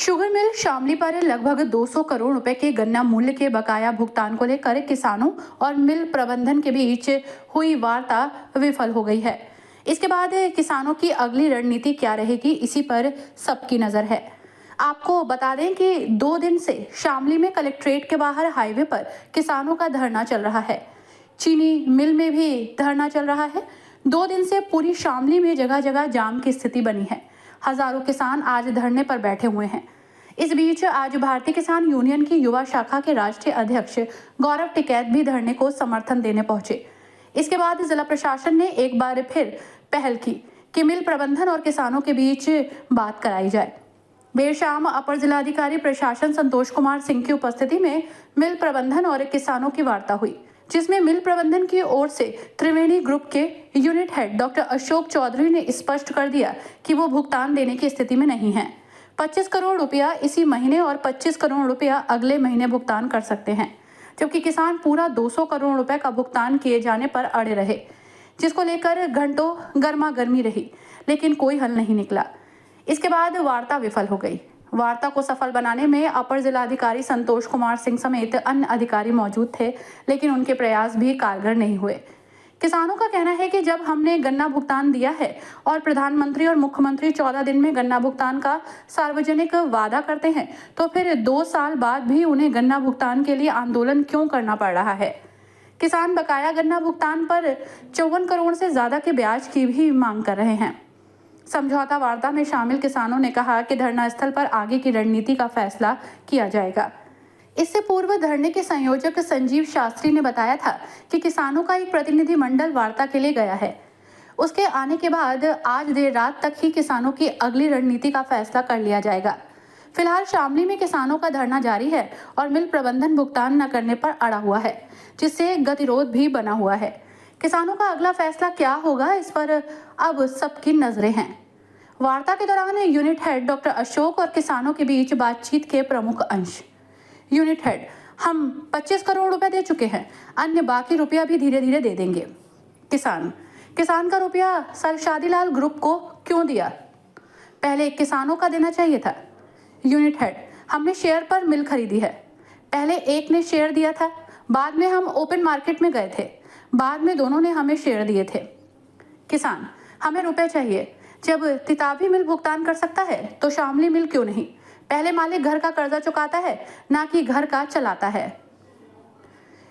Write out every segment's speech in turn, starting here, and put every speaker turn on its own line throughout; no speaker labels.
Sugar mill Shamli पर लगभग 200 करोड़ रुपए के गन्ना मूल्य के बकाया भुगतान को लेकर किसानों और मिल प्रबंधन के बीच हुई वार्ता विफल हो गई है। इसके बाद किसानों की अगली रणनीति क्या रहेगी, इसी पर सबकी नजर है। आपको बता दें कि 2 दिन से शामली में कलेक्ट्रेट के बाहर हाईवे पर किसानों का धरना चल रहा है। चीनी मिल में भी धरना चल रहा है। 2 दिन से पूरी शामली में जगह जगह जाम की स्थिति बनी है। हजारों किसान आज धरने पर बैठे हुए हैं। इस बीच आज भारतीय किसान यूनियन की युवा शाखा के राष्ट्रीय अध्यक्ष गौरव टिकैत भी धरने को समर्थन देने पहुंचे। इसके बाद जिला प्रशासन ने एक बार फिर पहल की कि मिल प्रबंधन और किसानों के बीच बात कराई जाए। देर शाम अपर जिलाधिकारी प्रशासन संतोष कुमार सिंह की उपस्थिति में मिल प्रबंधन और किसानों की वार्ता हुई, जिसमें मिल प्रबंधन की ओर से त्रिवेणी ग्रुप के unit head doctor Ashok Chaudhary ने स्पष्ट कर दिया कि वो भुगतान देने की स्थिति में नहीं है। 25 करोड़ रुपया इसी महीने और 25 करोड़ रुपया अगले महीने भुगतान कर सकते हैं, जबकि किसान पूरा 200 करोड़ रुपए का भुगतान किए जाने पर अड़े रहे, जिसको लेकर घंटों गर्मा गर्मी रही, लेकिन कोई हल नहीं निकला। इसके बाद वार्ता विफल हो गई। वार्ता को सफल बनाने में अपर जिलाधिकारी संतोष कुमार सिंह समेत अन्य अधिकारी मौजूद थे, लेकिन उनके प्रयास भी कारगर नहीं हुए। किसानों का कहना है कि जब हमने गन्ना भुगतान दिया है और प्रधानमंत्री और मुख्यमंत्री 14 दिन में गन्ना भुगतान का सार्वजनिक वादा करते हैं, तो फिर 2 साल बाद भी उन्हें गन्ना भुगतान के लिए आंदोलन क्यों करना पड़ रहा है। किसान बकाया गन्ना भुगतान पर 54 करोड़ से ज्यादा के ब्याज की भी मांग कर रहे हैं। समझौता वार्ता में शामिल किसानों ने कहा कि धरना स्थल पर आगे की रणनीति का फैसला किया जाएगा। इससे पूर्व धरने के संयोजक संजीव शास्त्री ने बताया था कि किसानों का एक प्रतिनिधि मंडल वार्ता के लिए गया है। उसके आने के बाद आज देर रात तक ही किसानों की अगली रणनीति का फैसला कर लिया जाएगा। फिलहाल शामली में किसानों का धरना जारी है और मिल प्रबंधन भुगतान न करने पर अड़ा हुआ है, जिससे गतिरोध भी बना हुआ है। किसानों का अगला फैसला क्या होगा, इस पर अब सबकी नजरें हैं। वार्ता के दौरान यूनिट हेड डॉक्टर अशोक और किसानों के बीच बातचीत के प्रमुख अंश। यूनिट हेड: हम 25 करोड़ रुपए दे चुके हैं, अन्य बाकी रुपया भी धीरे धीरे दे देंगे। किसान का रुपया सर शादीलाल ग्रुप को क्यों दिया? पहले किसानों का देना चाहिए था। यूनिट हेड: हमने शेयर पर मिल खरीदी है। पहले एक ने शेयर दिया था, बाद में हम ओपन मार्केट में गए थे, बाद में दोनों ने हमें शेयर दिए थे। किसान: हमें रुपए चाहिए। जब तिताबी मिल भुगतान कर सकता है तो शामली मिल क्यों नहीं? पहले मालिक घर का कर्जा चुकाता है, ना कि घर का चलाता है।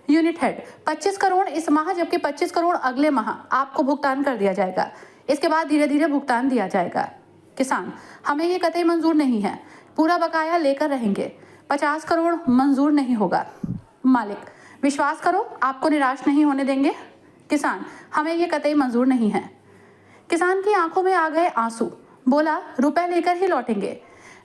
यूनिट हेड: 25 करोड़ इस माह, जबकि 25 करोड़ अगले माह आपको भुगतान कर दिया जाएगा। इसके बाद धीरे धीरे भुगतान दिया जाएगा। किसान: हमें ये कतई मंजूर नहीं है, पूरा बकाया लेकर रहेंगे। 50 करोड़ मंजूर नहीं होगा। मालिक: विश्वास करो, आपको निराश नहीं होने देंगे। किसान: हमें ये कतई मंजूर नहीं है। किसान की आंखों में आ गए आंसू, बोला रुपए लेकर ही लौटेंगे।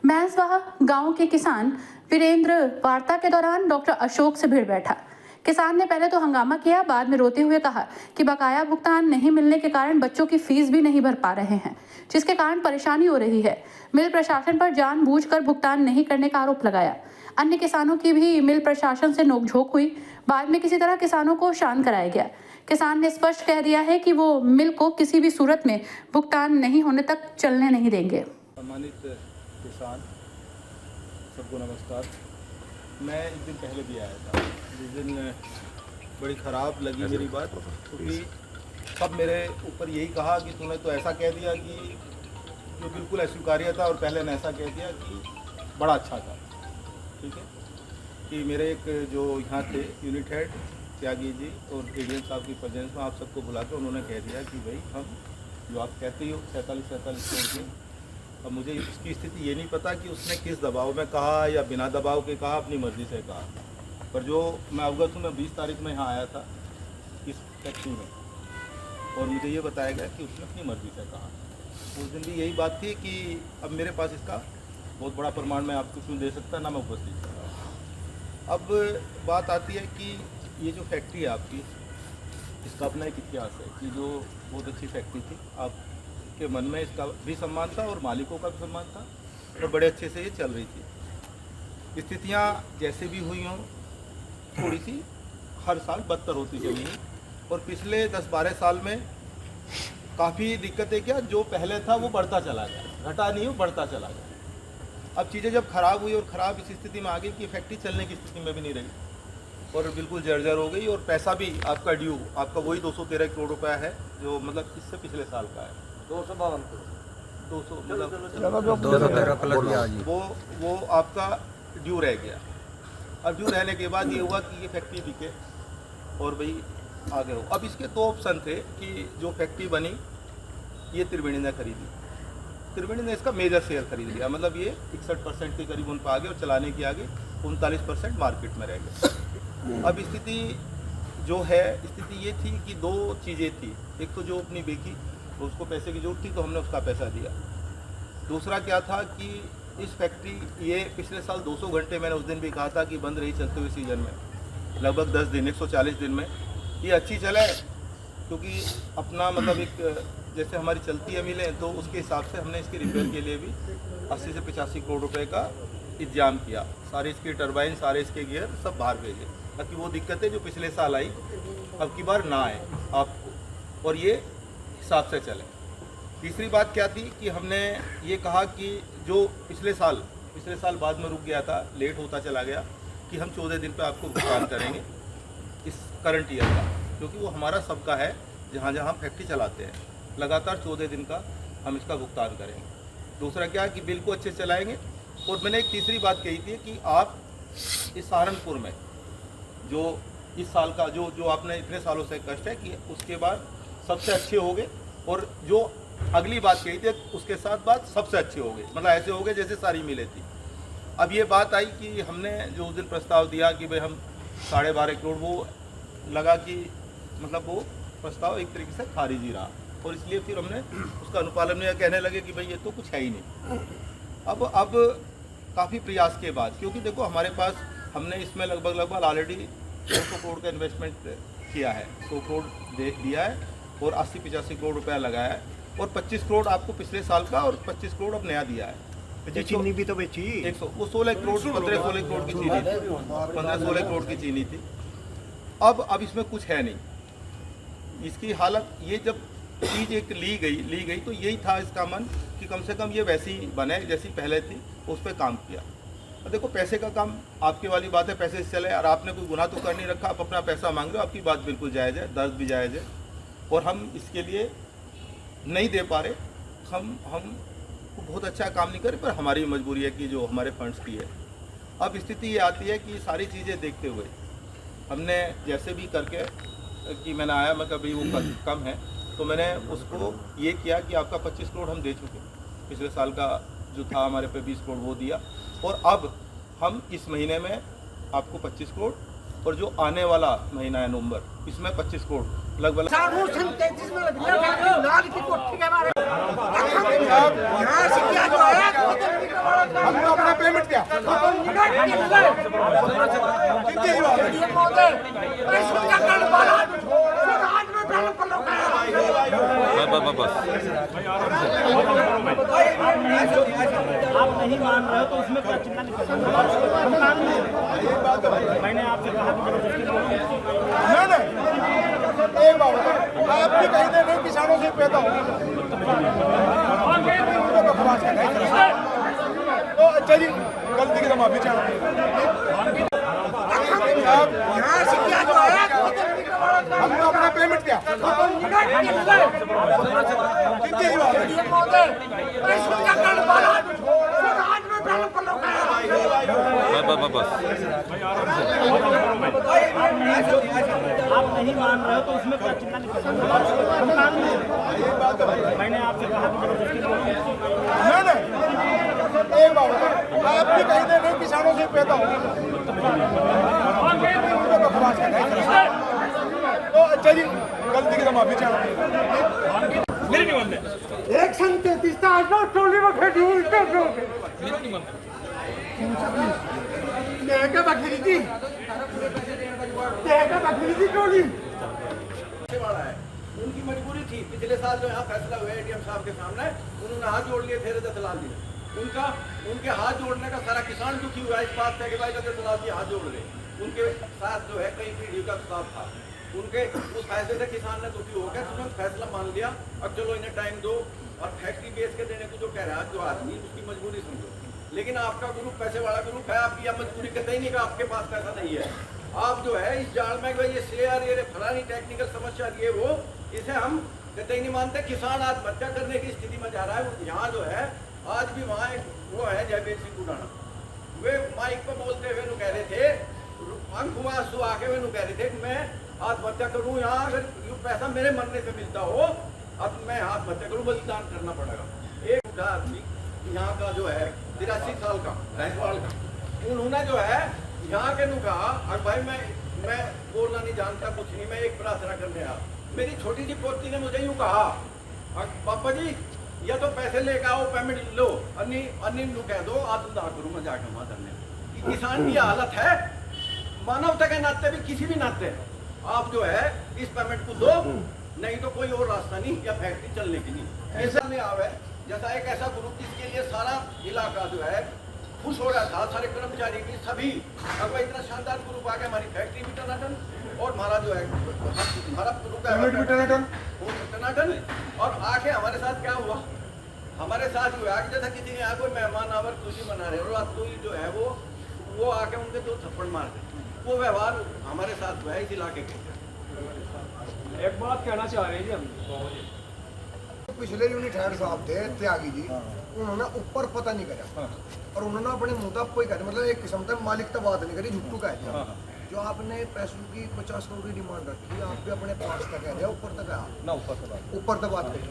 भैंसवाह गांव के किसान वीरेंद्र वार्ता के दौरान डॉक्टर अशोक से भिड़ बैठा। किसान ने पहले तो हंगामा किया, बाद में रोते हुए कहा कि बकाया भुगतान नहीं मिलने के कारण बच्चों की फीस भी नहीं भर पा रहे हैं, जिसके कारण परेशानी हो रही है। मिल प्रशासन पर जानबूझकर भुगतान नहीं करने का आरोप लगाया। अन्य किसानों की भी मिल प्रशासन से नोकझोंक हुई। बाद में किसी तरह किसानों को शांत कराया गया। किसान ने स्पष्ट कह दिया है कि वो मिल को किसी भी सूरत में भुगतान नहीं होने तक चलने नहीं देंगे।
सम्मानित किसान सबको नमस्कार। मैं एक दिन पहले भी आया था, जिस दिन बड़ी ख़राब लगी मेरी बात, क्योंकि सब मेरे ऊपर यही कहा कि तूने तो ऐसा कह दिया कि जो बिल्कुल अस्वीकार्य था, और पहले ने ऐसा कह दिया कि बड़ा अच्छा था। ठीक है कि मेरे एक जो यहाँ थे यूनिट हेड त्यागी जी और एडीएम साहब की प्रेजेंस में आप सबको बुला के उन्होंने कह दिया कि भाई हम जो आप कहते हो 47 करोड़। अब मुझे इसकी स्थिति ये नहीं पता कि उसने किस दबाव में कहा या बिना दबाव के कहा, अपनी मर्ज़ी से कहा, पर जो मैं अवगत हूँ, मैं 20 तारीख में यहाँ आया था इस फैक्ट्री में, और मुझे ये बताया गया कि उसने अपनी मर्ज़ी से कहा। उस दिन भी यही बात थी कि अब मेरे पास इसका बहुत बड़ा प्रमाण मैं आपको क्यों दे सकता, ना मैं उपस्थित कर रहा हूँ। अब बात आती है कि ये जो फैक्ट्री है आपकी, इसका अपना एक इतिहास है कि जो बहुत अच्छी फैक्ट्री थी, आपके मन में इसका भी सम्मान था और मालिकों का भी सम्मान था, और बड़े अच्छे से ये चल रही थी। स्थितियाँ जैसे भी हुई हों, थोड़ी सी हर साल बदतर होती चली, और पिछले 10-12 साल में काफ़ी दिक्कतें, क्या जो पहले था वो बढ़ता चला गया, घटा नहीं, वो बढ़ता चला गया। अब चीज़ें जब ख़राब हुई और ख़राब इस स्थिति में आ गई कि फैक्ट्री चलने की स्थिति में भी नहीं रही और बिल्कुल जर्जर हो गई, और पैसा भी आपका ड्यू, आपका वही 213 करोड़ रुपया है जो मतलब इससे पिछले साल का है। 252 करोड़ 200 मतलब
213 प्लस ब्याज
वो आपका ड्यू रह गया। अब ड्यू रहने के बाद ये हुआ कि ये फैक्ट्री बिके और भाई आगे हो। अब इसके दो ऑप्शन थे कि जो फैक्ट्री बनी ये त्रिवेणी ने खरीदी, त्रिवेणी ने इसका मेजर शेयर खरीद लिया, मतलब ये 61% के करीब उन पर आ गए और चलाने के आगे 39% मार्केट में रह गए। अब स्थिति जो है, स्थिति ये थी कि दो चीज़ें थी, एक तो जो अपनी बेची तो उसको पैसे की जरूरत थी तो हमने उसका पैसा दिया। दूसरा क्या था कि इस फैक्ट्री ये पिछले साल 200 घंटे मैंने उस दिन भी कहा था कि बंद रही चलते हुए सीजन में, लगभग 10 दिन 140 दिन में ये अच्छी चले, क्योंकि अपना मतलब एक जैसे हमारी चलती है मिलें तो उसके हिसाब से हमने इसके रिपेयर के लिए भी 80 से 85 करोड़ रुपए का इंतजाम किया। सारे इसके टरबाइन, सारे इसके गियर सब बाहर भेजे ताकि वो दिक्कतें जो पिछले साल आई अब की बार ना आए आपको, और ये हिसाब से चले। तीसरी बात क्या थी कि हमने ये कहा कि जो पिछले साल बाद में रुक गया था, लेट होता चला गया, कि हम 14 दिन पे आपको भुगतान करेंगे इस करंट ईयर का, क्योंकि वो हमारा सबका है जहाँ जहाँ हम फैक्ट्री चलाते हैं, लगातार 14 दिन का हम इसका भुगतान करेंगे। दूसरा क्या कि बिल को अच्छे चलाएंगे। और मैंने एक तीसरी बात कही थी कि आप इस सहारनपुर में जो इस साल का जो आपने इतने सालों से कष्ट है कि उसके बाद सबसे अच्छे हो गए, और जो अगली बात कही थी उसके साथ बात सबसे अच्छे हो गए, मतलब ऐसे हो गए जैसे सारी मिले थी। अब ये बात आई कि हमने जो उस दिन प्रस्ताव दिया कि भाई हम 12.5 करोड़, वो लगा कि मतलब वो प्रस्ताव एक तरीके से खारिज ही रहा, और इसलिए फिर हमने उसका अनुपालन में कहने लगे कि भाई ये तो कुछ है ही नहीं। अब काफ़ी प्रयास के बाद, क्योंकि देखो हमारे पास हमने इसमें लगभग ऑलरेडी 200 करोड़ का इन्वेस्टमेंट किया है, 100 करोड़ दिया है और 80-85 करोड़ रुपया लगाया है, और 25 करोड़ आपको पिछले साल का और 25 करोड़ अब नया दिया है।
चीनी भी तो बेची
100 वो 16 करोड़ 15-16 करोड़ की चीनी थी, 15-16 करोड़ की चीनी थी। अब इसमें कुछ है नहीं। इसकी हालत ये जब चीज़ एक ली गई तो यही था इसका मन कि कम से कम ये वैसी बने जैसी पहले थी, उस पर काम किया। और देखो पैसे का काम आपके वाली बात है, पैसे से चले, और आपने कोई गुनाह तो कर नहीं रखा, आप अपना पैसा मांग रहे हो, आपकी बात बिल्कुल जायज़ है, दर्द भी जायज़ है, और हम इसके लिए नहीं दे पा रहे। हम बहुत अच्छा काम नहीं करें, पर हमारी मजबूरी है कि जो हमारे फंड्स की है। अब स्थिति ये आती है कि सारी चीज़ें देखते हुए हमने जैसे भी करके कि मैंने आया, मैं कभी वो कम है तो मैंने उसको ये किया कि आपका 25 करोड़ हम दे चुके, पिछले साल का जो था हमारे पे 20 करोड़ वो दिया, और अब हम इस महीने में आपको 25 करोड़, और जो आने वाला महीना है नवंबर, इसमें 25 करोड़ लगभग
हमने अपना पेमेंट किया
आप नहीं मान रहे हो तो उसमें क्या चिंता नहीं करना। मैंने आपसे कहा
नहीं एक बात आप भी कहीं ना कहीं किसानों से पैदा हो तो अच्छा जी, गलती की तो माफी चाहते हमने अपना पेमेंट किया
आप नहीं मान रहे हो तो उसमें क्या चिंता नहीं करना। मैंने आपसे कहा
नहीं एक बात आप भी कहीं ना कहीं किसानों से पैदा हो तो अच्छा जी, गलती की तो माफी चाहते
एक संग 33 था आज टोली में खड़ी हुई बकरी थी टोली।
उनकी मजबूरी थी। पिछले साल जो यहाँ फैसला हुआ एडीएम साहब के सामने, उन्होंने हाथ जोड़ लिए थे दलाल जी, उनके हाथ जोड़ने का सारा किसान दुखी हुआ इस बात से कि भाई दलाल जी हाथ जोड़ रहे। उनके साथ जो है कई पीढ़ी का स्टाफ था, उनके उस फैसले से किसान ने दुखी हो गया, तुरंत फैसला मान लिया। अब चलो इन्हें टाइम दो, और फैक्ट्री बेच के देने को जो कह रहा है जो आदमी, उसकी मजबूरी समझो। लेकिन आपका ग्रुप पैसे वाला ग्रुप है, आपकी यह मजबूरी कतई नहीं कि आपके पास पैसा नहीं है। आप जो है इस जाल में भाई ये शेयर ये फलानी टेक्निकल समस्या ये वो, इसे हम कतई नहीं मानते। किसान आत्महत्या करने की स्थिति में जा रहा है। यहाँ जो है आज भी वहाँ एक वो है जयवीर सिंह गुडाना, वे माइक पर बोलते हुए नु कह रहे थे, आंखों में आंसू आके वे नु कह रहे थे कि मैं आत्महत्या करूँ, यहाँ अगर ये पैसा मेरे मरने से मिलता हो अब मैं आत्महत्या करूँ, बलिदान करना पड़ेगा। एक बुढ़ा आदमी यहाँ का जो है 83 साल का भैंसवाल का, उन्होंने जो है यहाँ के नु कहा, और भाई मैं बोलना नहीं जानता कुछ नहीं, मैं एक प्रार्थना करने आया। मेरी छोटी सी पोती ने मुझे यूँ कहा, पापा जी या तो पैसे लेकर आओ, पेमेंट लो, अन्य नु कह दो आत्मदाह करूँ मैं जाकर वहाँ धरने। किसान की हालत है, मानवता के नाते भी किसी भी नाते आप जो है इस पेमेंट को दो, नहीं तो कोई और रास्ता नहीं या फैक्ट्री चलने की नहीं। ऐसा नहीं आवे जैसा एक ऐसा ग्रुप जिसके लिए सारा इलाका जो है खुश हो रहा था, सारे कर्मचारी भी सभी, अब इतना शानदार ग्रुप आ गया, हमारी फैक्ट्री भी टनाटन और हमारा जो है हमारा ग्रुप है टनाटन। और आके हमारे साथ क्या हुआ, हमारे साथ हुआ कि जैसा किसी ने यहाँ कोई मेहमान आवर खुशी मना रहे और कोई जो है वो आके उनके 2 थप्पड़ मार दे, वो व्यवहार हमारे साथ हुआ है इस इलाके के।
एक बात कहना चाह रहे हैं जी हम,
पिछले यूनिट हेड साहब थे त्यागी जी, उन्होंने ऊपर पता नहीं करा और उन्होंने अपने मुंह तक कोई कहते मतलब एक किस्म तक मालिक तक बात नहीं करी, झुट्टू कह दिया। जो आपने पैसों की 50 करोड़ की डिमांड रखी, आप भी अपने 5 तक कह दिया, ऊपर तक आया
ना
ऊपर तक बात करी,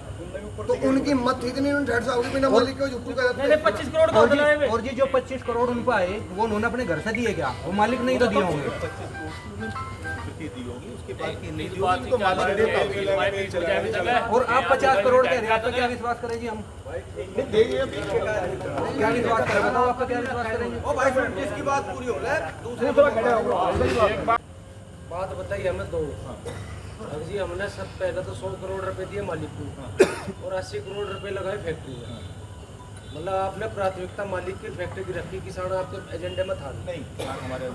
तो उनकी हिम्मत थी इतनी यूनिट हेड साहब की बिना मालिक के झुट्टू कह
मैंने 25 करोड़ का दिलाए हुए।
और जी जो 25 करोड़ उनको आए वो उन्होंने अपने घर से दिए क्या, वो मालिक नहीं तो दिए होंगे।
दी होगी उसके बाद की नहीं दी होगी तो मालिक देता।
और आप 50 करोड़ कह रहे हैं, आप पे क्या विश्वास करें जी हम, क्या विश्वास करें बताओ, आप पे क्या विश्वास करेंगे।
ओ भाई जिसकी बात पूरी हो रहा है दूसरे
बात बताइए हमें दो जी, हमने सब पहले तो 100 करोड़ रुपए दिए मालिक को और 80 करोड़ रुपए लगाए फैक्ट्री में, मतलब आपने प्राथमिकता मालिक की फैक्ट्री की रखी, किसान आपके एजेंडे में था
नहीं, हमारे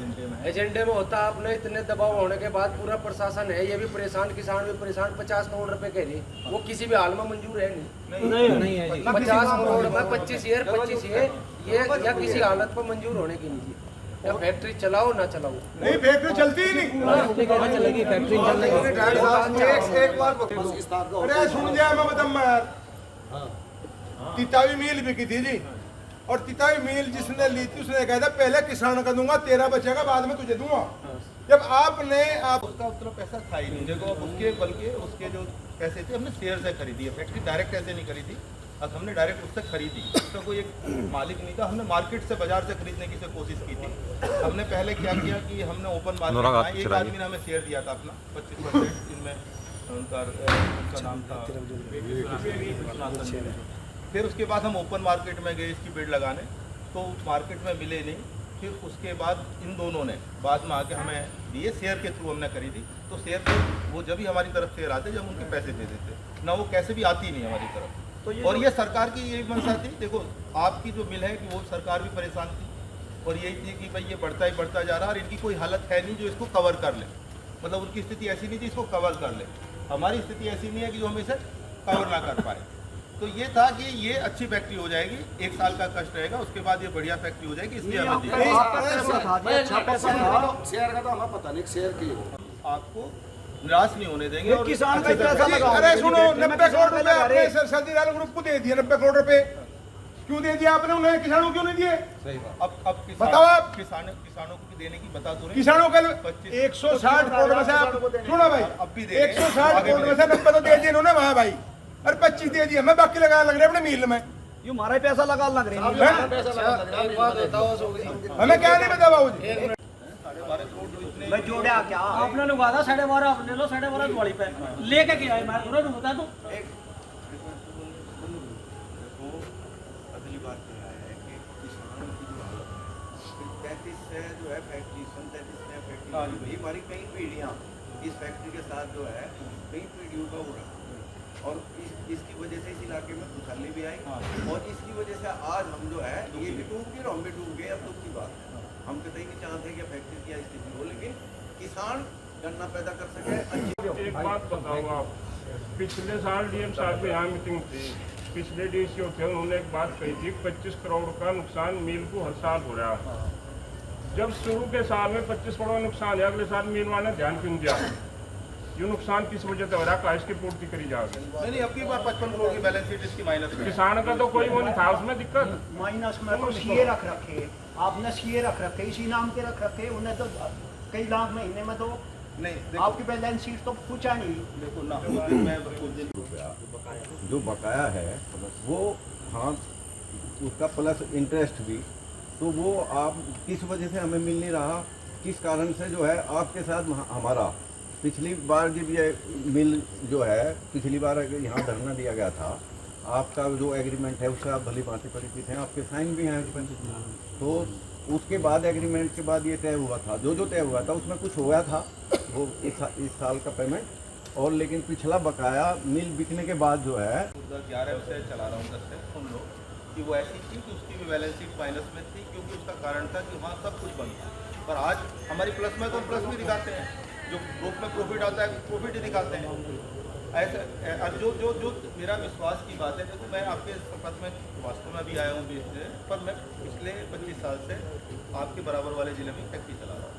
एजेंडे में होता। आपने इतने दबाव होने के बाद पूरा प्रशासन है ये भी परेशान, किसान भी परेशान, 50 करोड़ रुपए कह रही, वो किसी भी हाल में मंजूर है नहीं है जी। 50 करोड़ में 25 ये या किसी हालत पर मंजूर होने की नहीं थी। या फैक्ट्री चलाओ ना चलाओ,
नहीं फैक्ट्री चलती ही नहीं।
चलेगी फैक्ट्री
एक बार
अरे सुन जाए मैं बता यार, तितावी मील बिकी थी जी, और तितावी मील जिसने ली थी उसने कहा था पहले किसान का दूंगा, तेरा बचेगा बाद में तुझे दूंगा। जब आपने
उसका उतना पैसा था ही नहीं, देखो उसके बल्कि उसके जो पैसे थे हमने शेयर से खरीदी है, फैक्ट्री डायरेक्ट ऐसे नहीं खरीदी, अब हमने डायरेक्ट उससे खरीदी, उसका कोई एक मालिक नहीं था, हमने मार्केट से बाजार से खरीदने की कोशिश की थी। हमने पहले क्या किया कि हमने ओपन मार्केट में एक आदमी ने हमें शेयर दिया था अपना 25%, जिनमें उनका नाम था, फिर उसके बाद हम ओपन मार्केट में गए इसकी बिड लगाने, तो मार्केट में मिले नहीं। फिर उसके बाद इन दोनों ने बाद में आके हमें दिए, शेयर के थ्रू हमने खरीदी। तो शेयर के वो जब भी हमारी तरफ शेयर आते जब उनके पैसे दे देते, ना वो कैसे भी आती नहीं हमारी तरफ। तो और ये सरकार की यही मंशा थी, देखो आपकी जो मिल है कि वो सरकार भी परेशान थी और यही थी कि भाई ये बढ़ता ही बढ़ता जा रहा है और इनकी कोई हालत है नहीं जो इसको कवर कर ले, मतलब उनकी स्थिति ऐसी नहीं थी इसको कवर कर ले। हमारी स्थिति ऐसी नहीं है कि जो हम इसे कवर ना कर पाए। तो ये था कि ये अच्छी फैक्ट्री हो जाएगी, 1 साल का कष्ट रहेगा, उसके बाद ये बढ़िया फैक्ट्री हो जाएगी, इसलिए हमें दी।
शेयर का तो हमें पता नहीं, शेयर की
आपको निराश नहीं होने देंगे। और
किसान का पैसा लगा, अरे सुनो 90 करोड़ रुपए आपने सर्दीलाल ग्रुप को दे दिए, 90 करोड़ रुपए क्यों दे दिया आपने, उन्हें किसानों क्यों नहीं दिए?
सही बात। अब
बताओ आप,
किसानों को देने की बता दो,
किसानों के 160 करोड़ में से आप सुनो भाई,
अब भी
160 करोड़ में से 90 तो दे दिए इन्होंने वहाँ भाई, और 25 दे दिए हमें, बाकी लगा लग रहे अपने मील में।
ये हमारा ही पैसा लगा लग रहे
हमें क्या नहीं पता बाबू जी।
मैं जोड़ा क्या आपने लगा था 12.5, आप ले लो 12.5 दिवाली पे लेके गया है, मैं थोड़ा रुकता तो
अगली बात क्या है कि किसानों की जो हालत 33 से जो है फैक्ट्री 37 में फैक्ट्री हमारी कई पीढ़ियाँ इस फैक्ट्री के साथ जो है कई पीढ़ियों का हो रहा, और इसकी वजह से इस इलाके में खुशहाली भी आई, और इसकी वजह से आज हम जो है ये भी डूब गए और हम भी डूब गए। अब दुख की बात है, हम कतई नहीं चाहते कि फैक्ट्री की स्थिति हो, लेकिन किसान गन्ना पैदा कर सके।
एक बात बताओ आप, पिछले साल डीएम साहब की यहाँ मीटिंग थी,
पिछले डीसीओ थे, उन्होंने एक बात कही थी 25 करोड़ का नुकसान मिल को हर साल हो रहा है। जब शुरू के साल में 25 करोड़ का नुकसान है, अगले साल मिल वाले ध्यान क्यों दिया? ये नुकसान किस वजह से हो रहा है, का इसकी पूर्ति करी जाएगी?
नहीं, अब की बार 55 करोड़ की बैलेंस शीट इसकी माइनस में।
किसान का तो कोई वो नहीं था उसमें दिक्कत।
माइनस में तो सीए रख रखे, आपने सीए रख रखे, इसी नाम के रख रखे, उन्हें तो कई लाख महीने में तो
नहीं,
आपकी बैलेंस शीट तो पूछा नहीं।
देखो ना, मैं उस दिन
जो बकाया है वो, हाँ उसका प्लस इंटरेस्ट भी, तो वो आप किस वजह से हमें मिल नहीं रहा, किस कारण से जो है आपके साथ हमारा पिछली बार जब ये मिल जो है, पिछली बार यहाँ धरना दिया गया था, आपका जो एग्रीमेंट है उससे आप भली भांति परिचित हैं, आपके साइन भी हैं उसमें, तो उसके बाद एग्रीमेंट के बाद ये तय हुआ था, जो तय हुआ था उसमें कुछ हुआ था वो इस साल का पेमेंट, और लेकिन पिछला बकाया मिल बिकने के बाद जो है
11 से चला रहा हूँ 10 से, सुन लो कि वो ऐसी थी कि उसकी भी बैलेंस शीट माइनस में थी, क्योंकि उसका कारण था कि वहाँ सब कुछ बंद था। पर आज हमारी प्लस में तो प्लस भी दिखाते हैं, जो ग्रुप में प्रॉफिट आता है प्रॉफिट ही दिखाते हैं। ऐसे जो मेरा विश्वास की बात है, देखो मैं आपके संपर्क में वास्तव में अभी आया हूँ बीच में, पर मैं पिछले 25 साल से आपके बराबर वाले ज़िले में फैक्ट्री चला रहा हूँ,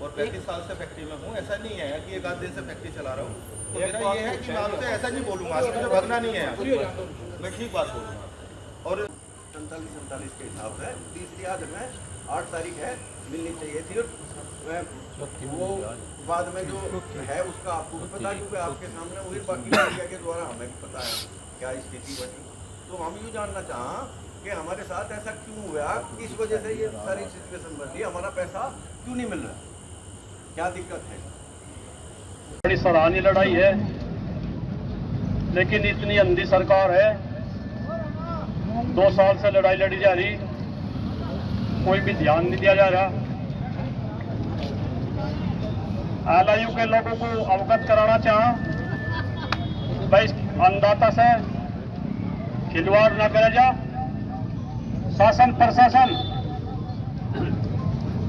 और 35 साल से फैक्ट्री में हूँ। ऐसा नहीं है कि एक आध दिन से फैक्ट्री चला रहा हूँ, तो मेरा ये है कि मैं आपसे ऐसा नहीं बोलूँगा, मुझे भगना नहीं है, मैं ठीक बात बोलूँगा। और
47 के हिसाब से तीसरी याद में 8 तारीख है, मिलनी चाहिए थी, वो बाद में जो है उसका आपको भी पता, क्योंकि आपके सामने वही बाकी मीडिया के द्वारा हमें भी पता है क्या स्थिति बनी। तो हम यूँ जानना चाहा कि हमारे साथ ऐसा क्यों हुआ, किस वजह से ये सारी सिचुएशन बनी, हमारा पैसा क्यों नहीं मिल रहा, क्या दिक्कत है?
बड़ी सराहनीय लड़ाई है, लेकिन इतनी अंधी सरकार है, 2 साल से लड़ाई लड़ी जा रही, कोई भी ध्यान नहीं दिया जा रहा। LIU के लोगों को अवगत कराना चाहा, भाई अन्नदाता से खिलवाड़ न करे जा, शासन प्रशासन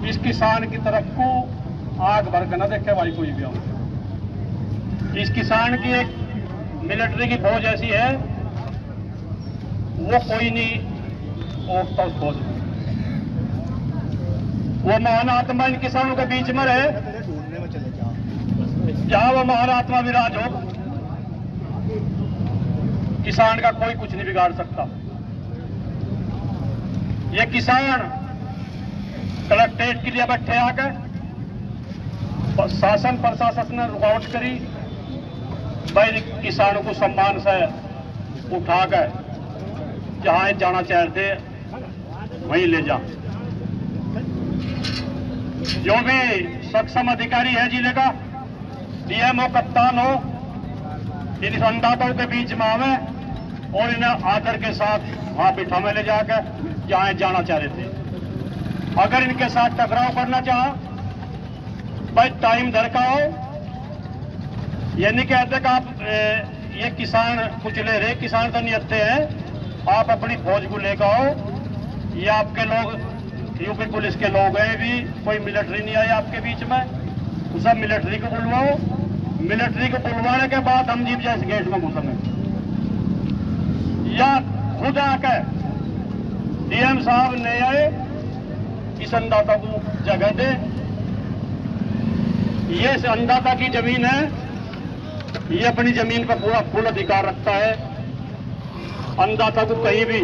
इस किसान की तरफ को आग भर कर न देखे भाई कोई भी हो। इस किसान की एक मिलिट्री की फौज ऐसी है, वो कोई नहीं ओटता उस फौज में, वो महान आत्मा इन किसानों के बीच में रहे, जहां वो महान आत्मा विराज हो, किसान का कोई कुछ नहीं बिगाड़ सकता। ये किसान कलेक्ट्रेट के लिए बैठे आकर शासन प्रशासन ने रुकावट करी, भाई किसानों को सम्मान से उठाकर जहां जाना चाहते वहीं ले जा। जो भी सक्षम अधिकारी है जिले का, DM हो, कप्तान हो, इन अन्नदाताओं के बीच में आवे और इन्हें आदर के साथ वहां बिठा में ले जाकर जहां जाना चाह रहे थे। अगर इनके साथ टकराव करना चाहा, भाई टाइम दरकाओ, ये नहीं कहते कि आप ये किसान कुछ ले रहे, किसान तो नहीं अच्छे हैं, आप अपनी फौज को लेकर आओ, ये आपके लोग यूपी पुलिस के लोग हैं, भी कोई मिलिट्री नहीं आई आपके बीच में, उसे मिलिट्री को बुलवाओ, मिलिट्री को बुलवाने के बाद हम जीप जैसे गेट में घुसेंगे, या खुद आकर DM साहब ले आए, इस अन्नदाता को जगह दे। ये अन्नदाता की जमीन है, ये अपनी जमीन पर पूरा फुल अधिकार रखता है। अन्नदाता को कहीं भी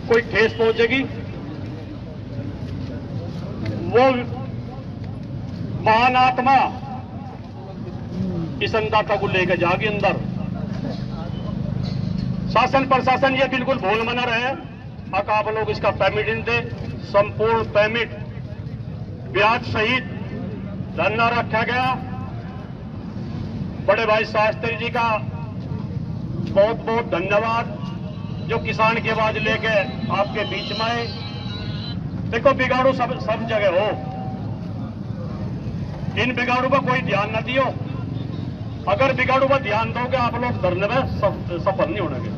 कोई ठेस पहुंचेगी, वो महान आत्मा इस अन्नदाता को लेकर जाएगी अंदर। शासन प्रशासन ये बिल्कुल भूल मना रहे, अगर आप लोग इसका पेमेंट नहीं दे, संपूर्ण पेमेंट ब्याज सहित धरना रखा गया। बड़े भाई शास्त्री जी का बहुत बहुत धन्यवाद, जो किसान की आवाज लेके आपके बीच में आए। देखो बिगाड़ू सब जगह हो, इन बिगाड़ू पर कोई ध्यान न दियो। अगर बिगाड़ू पर ध्यान दोगे आप लोग धरने में सफल नहीं होंगे।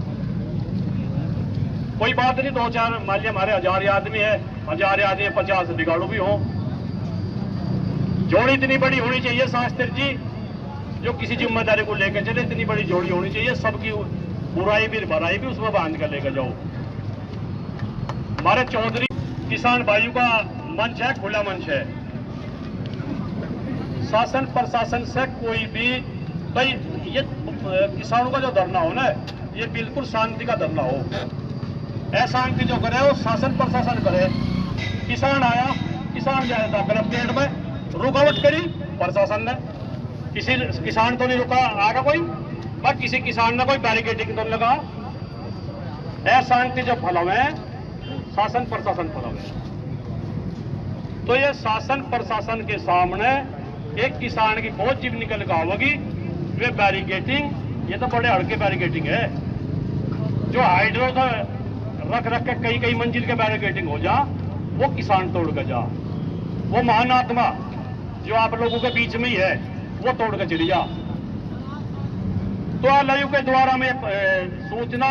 कोई बात नहीं, 2-4 मान लिया हमारे 1000 आदमी है, 1000 आदमी 50 बिगाड़ू भी हो, जोड़ी इतनी बड़ी होनी चाहिए शास्त्री जी, जो किसी जिम्मेदारी को लेकर चले, इतनी बड़ी जोड़ी होनी चाहिए, सबकी बुराई भी भराई भी उसमें बांध कर लेकर जाओ। हमारे चौधरी किसान भाइयों का मंच है, खुला मंच है। शासन प्रशासन से कोई भी भाई ये किसानों का जो धरना हो ना, ये बिल्कुल शांति का धरना हो। अशांति जो करे वो शासन प्रशासन करे। किसान आया, किसान जाता कलेक्ट्रेट में, रुकावट करी प्रशासन ने। किसी किसान तो नहीं रुका आगा कोई, बस किसी किसान ने कोई बैरिकेडिंग तो नहीं लगा। अशांति जो फैलावे शासन प्रशासन फैलावे। तो ये शासन प्रशासन के सामने एक किसान की बहुत जीव निकल कर होगी। वे बैरिकेडिंग, ये तो बड़े हड़के बैरिकेडिंग है। जो हाइड्रो तो रख रख के कई कई मंजिल के बैरिकेडिंग हो जा, वो किसान तोड़ कर जा। वो महान आत्मा जो आप लोगों के बीच में ही है, वो तोड़ कर चली जा। तो आलयू के द्वारा में सूचना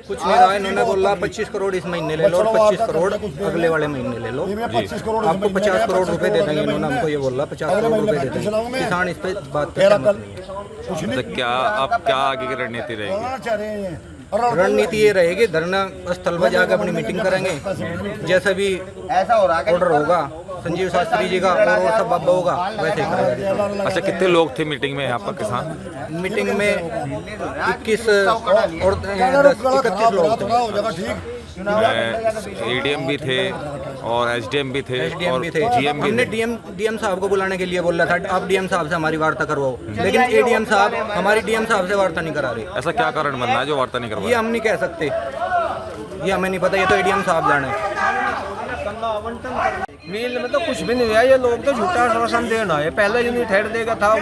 कुछ नहीं रहा। इन्होंने बोला 25 करोड़ इस महीने ले लो और 25 करोड़ अगले वाले महीने ले लो। आपको 50 करोड़ रुपए दे देंगे। इन्होंने हमको ये बोला 50 करोड़ रुपए दे देंगे। किसान इस पे बात पे सहमत नहीं है।
तो क्या अब क्या आगे की रणनीति रहेगी?
रणनीति ये रहेगी, धरना स्थल पर जाकर अपनी मीटिंग करेंगे। जैसे भी ऐसा हो रहा है ऑर्डर होगा संजीव शास्त्री जी का और सब बाबा होगा वैसे ही करेंगे।
अच्छा, कितने लोग थे मीटिंग में यहाँ पर किसान?
मीटिंग में 21 और 31 लोग थे।
एडीएम भी थे और एसडीएम भी थे और
भी थे।
जीएम भी
हमने डीएम साहब को बुलाने के लिए बोला था, आप डीएम साहब से हमारी वार्ता करवाओ, लेकिन एडीएम साहब हमारी डीएम साहब से वार्ता नहीं करा रहे।
ऐसा क्या कारण बन रहा है जो वार्ता नहीं करवा?
ये हम नहीं कह सकते, ये हमें नहीं पता, ये तो एडीएम साहब जाने।
मिल में तो कुछ भी नहीं हुआ। ये लोग तो झूठा आश्वासन देना है। पहले यूनिट हेड देगा था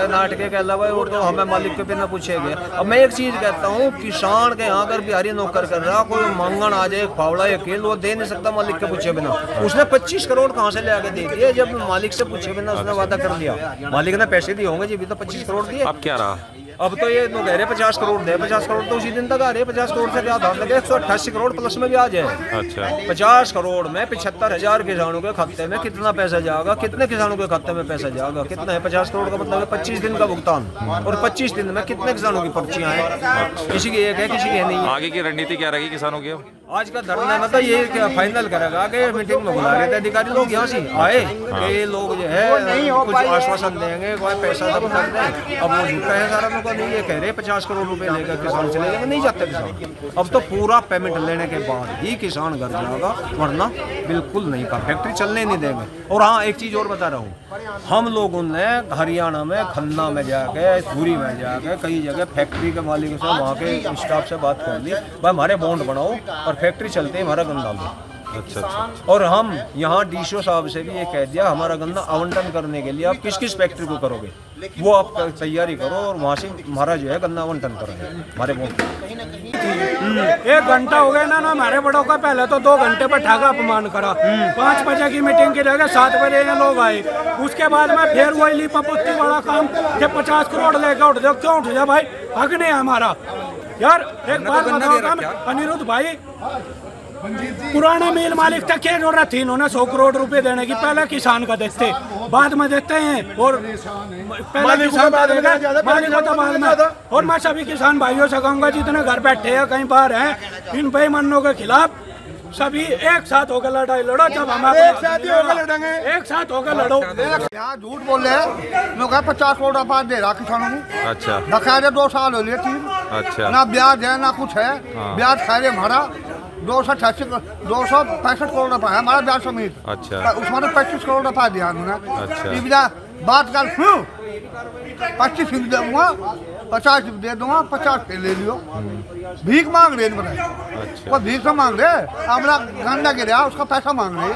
नाटके के अलावा और तो हमें मालिक के बिना पूछेंगे। अब मैं एक चीज कहता हूँ, किसान के यहाँ अगर बिहारी नौकर कर रहा, कोई मांगन आ जाए, फावड़ा अकेले वो दे नहीं सकता मालिक के पूछे बिना। उसने 25 करोड़ कहाँ से ले आके दे दिए जब मालिक से पूछे बिना उसने वादा कर दिया। मालिक ने पैसे दिए होंगे जी, भी तो 25 करोड़ दिए।
अब क्या रहा?
अब तो ये लोग कह रहे 50 करोड़ दे। 50 करोड़ तो उसी दिन तक आ रहे। 50 करोड़ से क्या धार लगे? 188 करोड़ प्लस में भी आ जाए।
अच्छा,
50 करोड़ में 75,000 किसानों के खाते में कितना पैसा जाएगा? कितने किसानों के खाते में पैसा जाएगा? कितना है? 50 करोड़ का मतलब है 25 दिन का भुगतान। और 25 दिन में कितने किसानों की पर्चियां हैं? किसी की एक है, किसी की नहीं है।
आगे की रणनीति क्या रहेगी किसानों की?
आज का धरना में तो ये फाइनल करेगा कि मीटिंग में बुला रहे थे अधिकारी लोग यहाँ से आए कि ये लोग जो है कुछ आश्वासन देंगे, कोई पैसा सब कर दें। अब वो झूठा है सारा लोग। नहीं, ये कह रहे 50 करोड़ रुपए लेकर किसान चले जाएंगे, नहीं जाते किसान। अब तो पूरा पेमेंट लेने के बाद ही किसान घर जाएगा, वरना बिल्कुल नहीं का फैक्ट्री चलने नहीं देंगे। और हाँ, एक चीज़ और बता रहा हूँ, हम लोगों ने हरियाणा में खन्ना में जाके, धूरी में जाके, कई जगह फैक्ट्री के मालिकों से, वहाँ के स्टाफ से बात कर ली, भाई हमारे बॉन्ड बनाओ और फैक्ट्री चलते ही हमारा गंदा लो।
अच्छा अच्छा।
और हम यहाँ डीसीओ साहब से भी ये कह दिया, हमारा गन्ना आवंटन करने के लिए आप किस किस फैक्ट्री को करोगे वो आप तैयारी करो और वहाँ से हमारा जो है गन्ना आवंटन करेंगे हमारे बॉन्ड।
1 घंटा हो गया ना हमारे बड़ों का। पहले तो 2 घंटे पर ठाका अपमान करा। 5 बजे की मीटिंग की जगह 7 बजे ये लोग आए। उसके बाद में फिर वही लीपापोती वाला काम कि 50 करोड़ लेकर उठ जाओ। क्यों उठ जा भाई? हक नहीं है हमारा यार। एक बात बताओ अनिरुद्ध भाई, पुराना मिल मालिक था, क्या जरूरत थी इन्होंने 100 करोड़ रुपए देने की? पहले किसान का देते, बाद में देते हैं। और पहले किसान का देगा, मालिक को तो बाद में। और मैं सभी किसान भाइयों से कहूँगा जितने घर बैठे हैं कहीं बाहर हैं, इन बेईमानों के खिलाफ सभी एक साथ होकर लड़ाई लड़ो। जब हम एक साथ होकर लड़ो।
यहाँ झूठ बोल रहे हैं लोग, 50 करोड़ रुपया दे रहा किसानों को।
अच्छा,
बकायदे 2 साल हो लिए 3।
अच्छा,
ना ब्याज है ना कुछ है। ब्याज खा रहे हमारा 265 करोड़ रुपया है हमारा ब्याज समेत।
अच्छा,
उसमें 25 करोड़ रुपया दिया उन्होंने।
अच्छा,
बात कर 25 दूंगा, 50 दे दूंगा, 50 पे ले लियो। भीख मांग रहे बताए।
अच्छा,
वो भीख तो मांग रहे, हमारा गंदा गिरा उसका पैसा मांग रहे।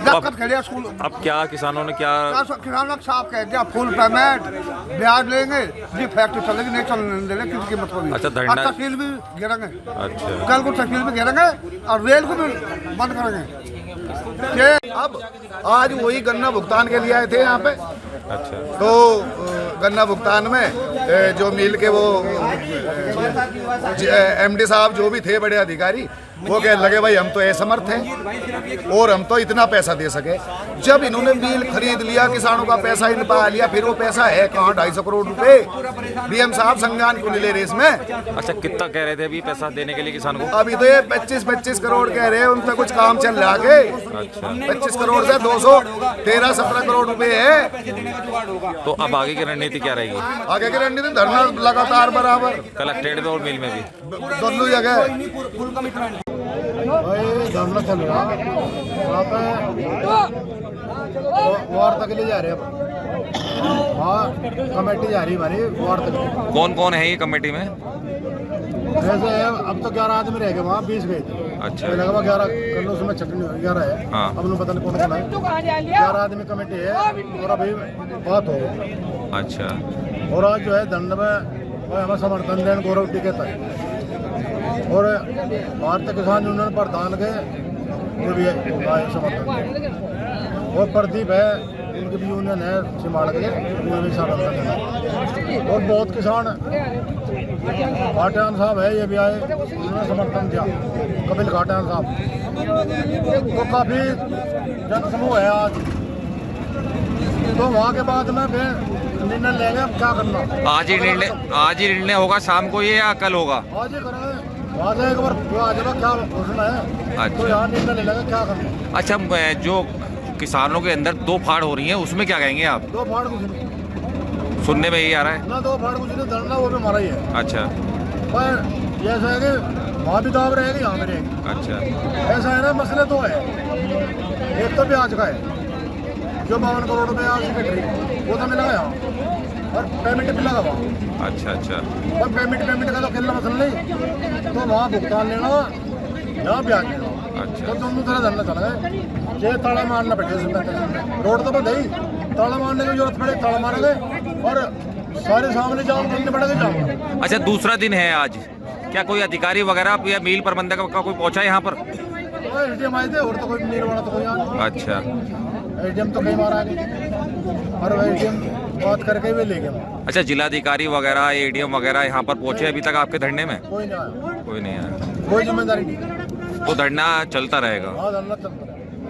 दिक्कत खड़े स्कूल।
अब क्या किसानों ने क्या?
किसानों साहब कह दिया फुल पेमेंट, ब्याज लेंगे जी, फैक्ट्री चलेगी, नहीं चलने देंगे किसी की मतलब।
अच्छा, धरना
तहसील भी गिरेंगे।
अच्छा,
कल को तहसील भी गिरेंगे और रेल को भी बंद करेंगे।
अब आज वही गन्ना भुगतान के लिए आए थे यहाँ पे।
अच्छा,
तो गन्ना भुगतान में जो मिल के वो एमडी साहब जो भी थे बड़े अधिकारी,
वो कहने लगे भाई हम तो असमर्थ हैं और हम तो इतना पैसा दे सके। जब इन्होंने मिल खरीद लिया, किसानों का पैसा इन पा लिया, फिर वो पैसा है कहाँ? 250 करोड़ रुपए। डीएम साहब संज्ञान को नहीं ले रहे इसमें।
अच्छा, कितना कह रहे थे अभी पैसा देने के लिए किसान को?
अभी तो ये 25 करोड़ कह रहे हैं, उनका कुछ काम चल रहा है।
अच्छा,
25 करोड़ से 213-17 करोड़ रुपए है।
तो अब आगे की रणनीति क्या रहेगी?
आगे की रणनीति धरना लगातार बराबर,
कलेक्ट्रेट में और मिल में भी।
दोनों जगह
धरना चल रहा वहाँ पे वार तक ले जा रहे हैं। हाँ, कमेटी जा रही हमारी वार तक।
कौन कौन है ये कमेटी में?
ऐसे है, अब तो 11 आदमी रह गए, वहाँ 20 गए थे।
अच्छा,
लगा 11 कर लो, उसमें छटनी 11 है।
हाँ।
अब उन्हें पता नहीं कौन कौन है। 11 आदमी कमेटी है और अभी बात हो।
अच्छा,
और आज जो है दंड में हमें समर्थन देने गौरव टिकट है और भारतीय किसान यूनियन प्रधान के वो भी है समर्थन, और प्रदीप है उनकी भी यूनियन है सिमाड़ के, उन्हें भी समर्थन है। और बहुत किसान घाटियान साहब है, ये भी आए, उन्होंने समर्थन दिया, कपिल घाटियान साहब। तो काफ़ी जनसमूह है आज। तो वहाँ के बाद में फिर निर्णय लेंगे अब क्या करना।
आज ही निर्णय होगा शाम को ये या कल होगा?
आज ही करेंगे, आज एक बार आज का क्या घोषणा है।
अच्छा।
तो यहाँ निर्णय ले लेंगे क्या करना।
अच्छा, जो किसानों के अंदर 2 फाड़ हो रही हैं उसमें क्या कहेंगे आप?
2 फाड़ कुछ नहीं,
सुनने में यही आ रहा है
ना 2 फाड़ कुछ नहीं, धरना वो भी हमारा ही है।
अच्छा,
पर ऐसा है कि वहाँ भी दाव रहेगी, यहाँ भी रहेगी।
अच्छा,
ऐसा है ना, मसले 2 है। एक तो ब्याज का है, जो 52 करोड़ रुपये आज कट रही, वो तो मिला यहाँ और पेमेंट भी लगा वहाँ।
अच्छा, अच्छा,
और पेमेंट का तो खेलना मसला नहीं, तो वहाँ भुगतान लेना, यहाँ ब्याज लेना।
अच्छा।
तो दोनों तरह धरना चल गए। ये ताला मारना पड़ेगा इसमें, रोड तो बंद ही, ताला मारने की जरूरत पड़े ताला मारेंगे और सारे सामने जाम करने पड़ेगा जाम।
अच्छा, दूसरा दिन है आज, क्या कोई अधिकारी वगैरह या मील प्रबंधक का कोई पहुंचा है यहाँ पर?
एटीएम आए थे और तो कोई मील वाला तो कोई आया।
अच्छा,
एटीएम तो कई बार आ गए और एटीएम बात करके भी ले गए।
अच्छा, जिलाधिकारी वगैरह एडीएम वगैरह यहाँ पर पहुंचे अभी तक आपके धरने में?
कोई नहीं आया,
कोई नहीं आया,
कोई जिम्मेदारी नहीं।
तो धरना चलता रहेगा?
हाँ, धरना चलता है।